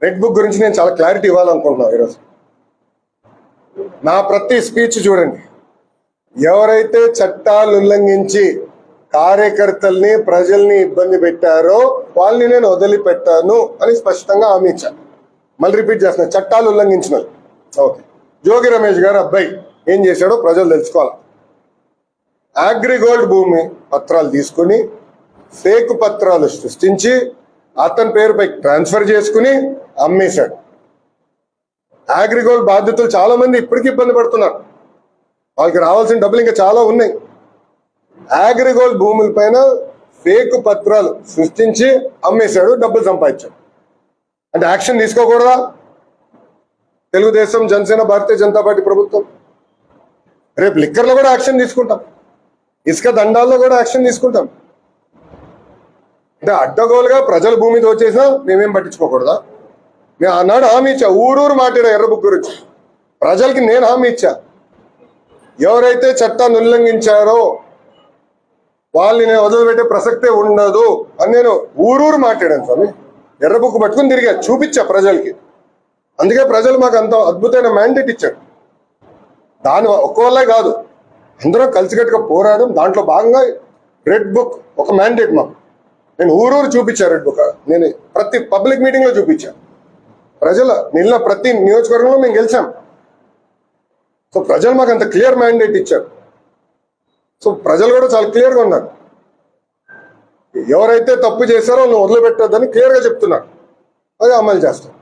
Red book గురించి నేను చాలా క్లారిటీ ఇవ్వాలనుకుంటున్నాను ఈరోజు. నా ప్రతి స్పీచ్ చూడండి, ఎవరైతే చట్టాలు ఉల్లంఘించి కార్యకర్తల్ని ప్రజల్ని ఇబ్బంది పెట్టారో వాళ్ళని నేను వదిలిపెట్టాను అని స్పష్టంగా హామీ ఇచ్చాను. మళ్ళీ రిపీట్ చేస్తున్నా, చట్టాలు ఉల్లంఘించిన ఓకే. జోగి రమేష్ గారు అబ్బాయి ఏం చేశాడో ప్రజలు తెలుసుకోవాలి. అగ్రిగోల్డ్ భూమి పత్రాలు తీసుకుని ఫేక్ పత్రాలు సృష్టించి అతని పేరుపై ట్రాన్స్ఫర్ చేసుకుని అమ్మేశాడు. అగ్రిగోల్డ్ బాధితులు చాలా మంది ఇప్పటికీ ఇబ్బంది పడుతున్నారు. వాళ్ళకి రావాల్సిన డబ్బులు ఇంకా చాలా ఉన్నాయి. అగ్రిగోల్డ్ భూముల పైన ఫేక్ పత్రాలు సృష్టించి అమ్మేశాడు, డబ్బులు సంపాదించాడు. అంటే యాక్షన్ తీసుకోకూడదా? తెలుగుదేశం, జనసేన, భారతీయ జనతా పార్టీ ప్రభుత్వం రేపు లిక్కర్లో కూడా యాక్షన్ తీసుకుంటాం, ఇసుక దండాల్లో కూడా యాక్షన్ తీసుకుంటాం. అంటే అడ్డగోలుగా ప్రజల భూమి దోచేసినా మేమేం పట్టించుకోకూడదా? నేను ఆనాడు హామీ ఇచ్చా, ఊరూరు మాట్లాడా ఎర్ర బుక్ గురించి. ప్రజలకి నేను హామీ ఇచ్చా, ఎవరైతే చట్టాన్ని ఉల్లంఘించారో వాళ్ళని నేను వదిలిపెట్టే ప్రసక్తే ఉండదు అని నేను ఊరూరు మాట్లాడాను స్వామి. ఎర్ర బుక్ పట్టుకుని తిరిగా చూపించా ప్రజలకి. అందుకే ప్రజలు మాకు అంత అద్భుతమైన మ్యాండేట్ ఇచ్చాడు. దాని ఒక్కవల్లే కాదు, అందరూ కలిసికట్టుగా పోరాడడం. దాంట్లో భాగంగా రెడ్ బుక్ ఒక మ్యాండేట్ మాకు. నేను ఊరూరు చూపించా రెడ్ బుక్. నేను ప్రతి పబ్లిక్ మీటింగ్ లో చూపించా. ప్రజల నిన్న ప్రతి నియోజకవర్గంలో మేము గెలిచాం. సో ప్రజలు మాకు అంత క్లియర్ మ్యాండేట్ ఇచ్చారు. సో ప్రజలు కూడా చాలా క్లియర్గా ఉన్నారు. ఎవరైతే తప్పు చేశారో వాళ్ళని వదిలిపెట్టొద్దని క్లియర్గా చెప్తున్నారు. అది అమలు చేస్తాం.